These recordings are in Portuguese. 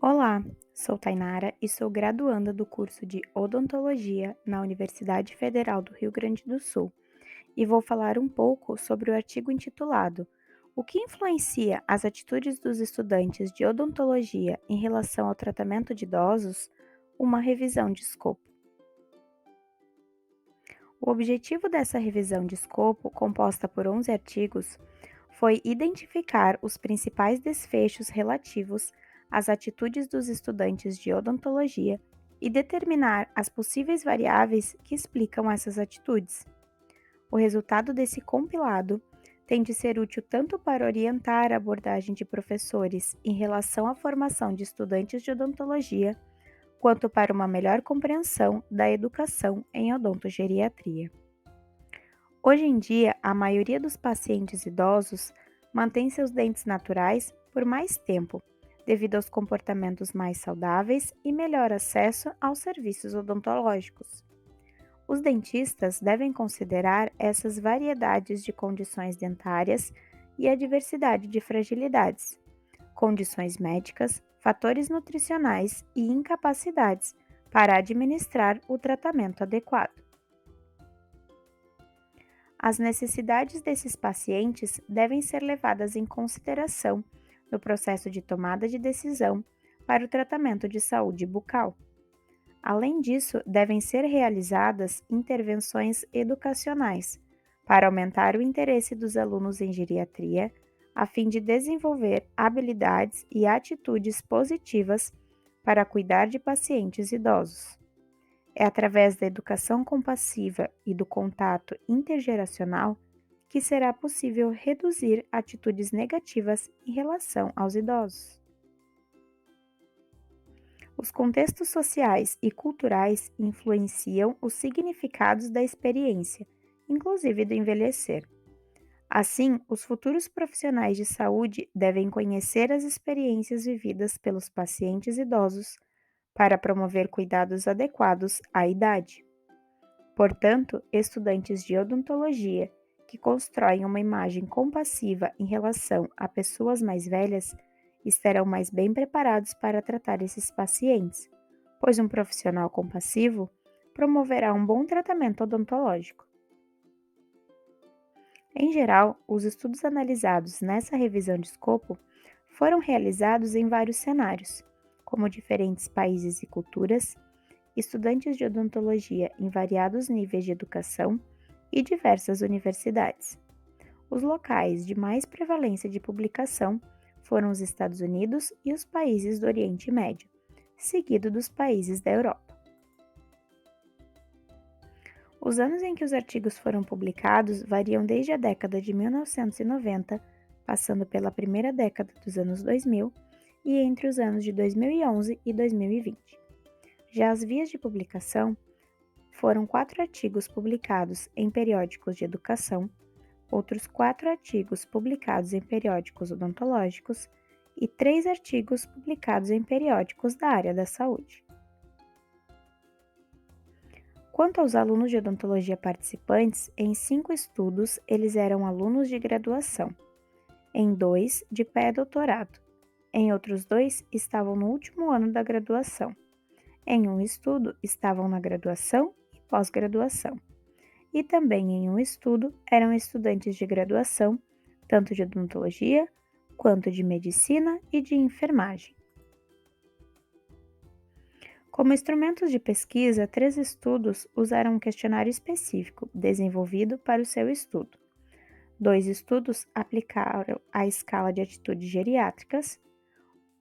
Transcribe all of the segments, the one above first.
Olá, sou Tainara e sou graduanda do curso de Odontologia na Universidade Federal do Rio Grande do Sul e vou falar um pouco sobre o artigo intitulado O que influencia as atitudes dos estudantes de odontologia em relação ao tratamento de idosos? Uma revisão de escopo. O objetivo dessa revisão de escopo, composta por 11 artigos, foi identificar os principais desfechos relativos às atitudes dos estudantes de odontologia e determinar as possíveis variáveis que explicam essas atitudes. O resultado desse compilado tem de ser útil tanto para orientar a abordagem de professores em relação à formação de estudantes de odontologia, quanto para uma melhor compreensão da educação em odontogeriatria. Hoje em dia, a maioria dos pacientes idosos mantém seus dentes naturais por mais tempo, devido aos comportamentos mais saudáveis e melhor acesso aos serviços odontológicos. Os dentistas devem considerar essas variedades de condições dentárias e a diversidade de fragilidades, condições médicas, fatores nutricionais e incapacidades para administrar o tratamento adequado. As necessidades desses pacientes devem ser levadas em consideração no processo de tomada de decisão para o tratamento de saúde bucal. Além disso, devem ser realizadas intervenções educacionais para aumentar o interesse dos alunos em geriatria, a fim de desenvolver habilidades e atitudes positivas para cuidar de pacientes idosos. É através da educação compassiva e do contato intergeracional que será possível reduzir atitudes negativas em relação aos idosos. Os contextos sociais e culturais influenciam os significados da experiência, inclusive do envelhecer. Assim, os futuros profissionais de saúde devem conhecer as experiências vividas pelos pacientes idosos para promover cuidados adequados à idade. Portanto, estudantes de odontologia que constroem uma imagem compassiva em relação a pessoas mais velhas estarão mais bem preparados para tratar esses pacientes, pois um profissional compassivo promoverá um bom tratamento odontológico. Em geral, os estudos analisados nessa revisão de escopo foram realizados em vários cenários, como diferentes países e culturas, estudantes de odontologia em variados níveis de educação e diversas universidades. Os locais de mais prevalência de publicação foram os Estados Unidos e os países do Oriente Médio, seguido dos países da Europa. Os anos em que os artigos foram publicados variam desde a década de 1990, passando pela primeira década dos anos 2000 e entre os anos de 2011 e 2020. Já as vias de publicação foram 4 artigos publicados em periódicos de educação, outros 4 artigos publicados em periódicos odontológicos e 3 artigos publicados em periódicos da área da saúde. Quanto aos alunos de odontologia participantes, em 5 estudos eles eram alunos de graduação, em 2 de pré-doutorado, em outros 2 estavam no último ano da graduação, em um estudo estavam na graduação e pós-graduação, e também em um estudo eram estudantes de graduação, tanto de odontologia quanto de medicina e de enfermagem. Como instrumentos de pesquisa, 3 estudos usaram um questionário específico desenvolvido para o seu estudo. 2 estudos aplicaram a escala de atitudes geriátricas.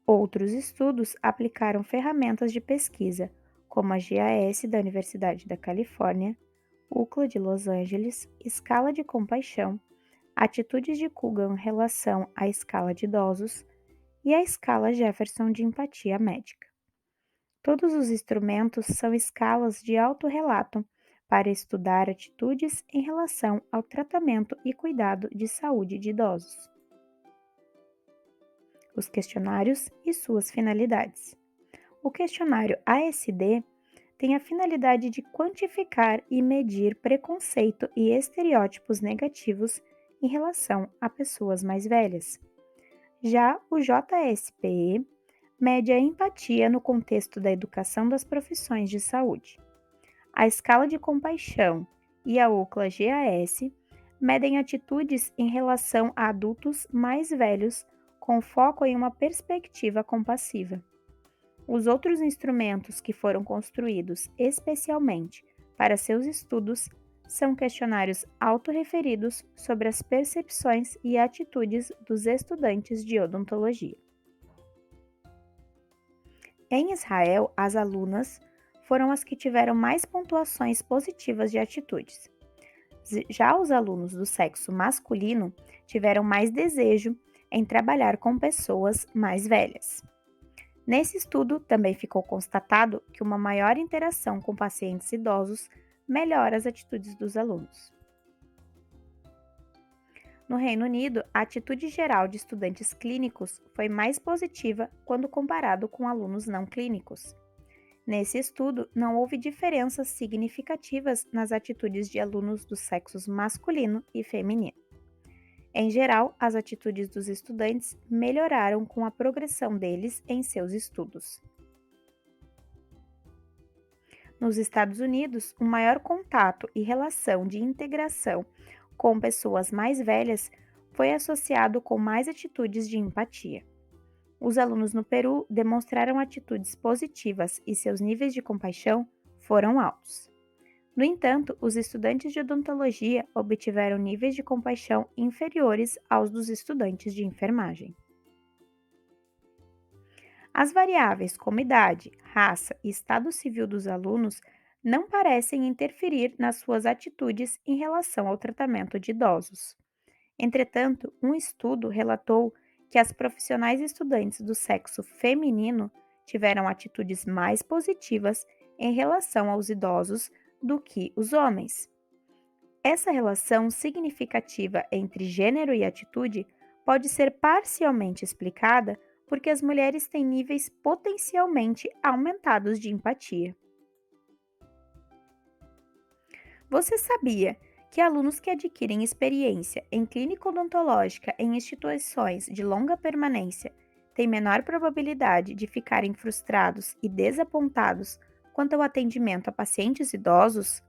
Outros estudos aplicaram ferramentas de pesquisa, como a GAS da Universidade da Califórnia, UCLA de Los Angeles, escala de compaixão, atitudes de Coogan em relação à escala de idosos e a escala Jefferson de empatia médica. Todos os instrumentos são escalas de autorrelato para estudar atitudes em relação ao tratamento e cuidado de saúde de idosos. Os questionários e suas finalidades. O questionário ASD tem a finalidade de quantificar e medir preconceito e estereótipos negativos em relação a pessoas mais velhas. Já o JSPE mede a empatia no contexto da educação das profissões de saúde. A escala de compaixão e a UCLA-GAS medem atitudes em relação a adultos mais velhos com foco em uma perspectiva compassiva. Os outros instrumentos que foram construídos especialmente para seus estudos são questionários autorreferidos sobre as percepções e atitudes dos estudantes de odontologia. Em Israel, as alunas foram as que tiveram mais pontuações positivas de atitudes. Já os alunos do sexo masculino tiveram mais desejo em trabalhar com pessoas mais velhas. Nesse estudo, também ficou constatado que uma maior interação com pacientes idosos melhora as atitudes dos alunos. No Reino Unido, a atitude geral de estudantes clínicos foi mais positiva quando comparado com alunos não clínicos. Nesse estudo, não houve diferenças significativas nas atitudes de alunos dos sexos masculino e feminino. Em geral, as atitudes dos estudantes melhoraram com a progressão deles em seus estudos. Nos Estados Unidos, o maior contato e relação de integração com pessoas mais velhas foi associado com mais atitudes de empatia. Os alunos no Peru demonstraram atitudes positivas e seus níveis de compaixão foram altos. No entanto, os estudantes de odontologia obtiveram níveis de compaixão inferiores aos dos estudantes de enfermagem. As variáveis como idade, raça e estado civil dos alunos não parecem interferir nas suas atitudes em relação ao tratamento de idosos. Entretanto, um estudo relatou que as profissionais estudantes do sexo feminino tiveram atitudes mais positivas em relação aos idosos do que os homens. Essa relação significativa entre gênero e atitude pode ser parcialmente explicada porque as mulheres têm níveis potencialmente aumentados de empatia. Você sabia que alunos que adquirem experiência em clínica odontológica em instituições de longa permanência têm menor probabilidade de ficarem frustrados e desapontados quanto ao atendimento a pacientes idosos?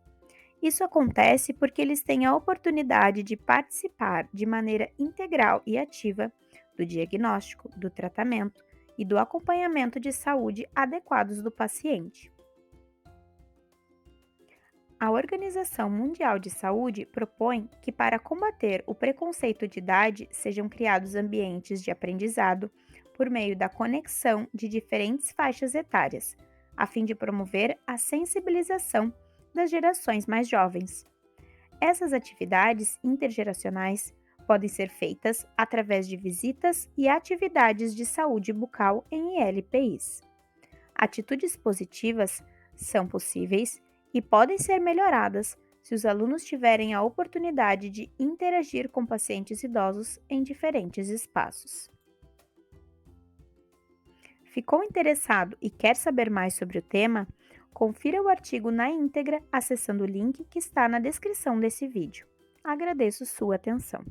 Isso acontece porque eles têm a oportunidade de participar de maneira integral e ativa do diagnóstico, do tratamento e do acompanhamento de saúde adequados do paciente. A Organização Mundial de Saúde propõe que, para combater o preconceito de idade, sejam criados ambientes de aprendizado por meio da conexão de diferentes faixas etárias, a fim de promover a sensibilização das gerações mais jovens. Essas atividades intergeracionais podem ser feitas através de visitas e atividades de saúde bucal em ILPIs. Atitudes positivas são possíveis e podem ser melhoradas se os alunos tiverem a oportunidade de interagir com pacientes idosos em diferentes espaços. Ficou interessado e quer saber mais sobre o tema? Confira o artigo na íntegra acessando o link que está na descrição desse vídeo. Agradeço sua atenção.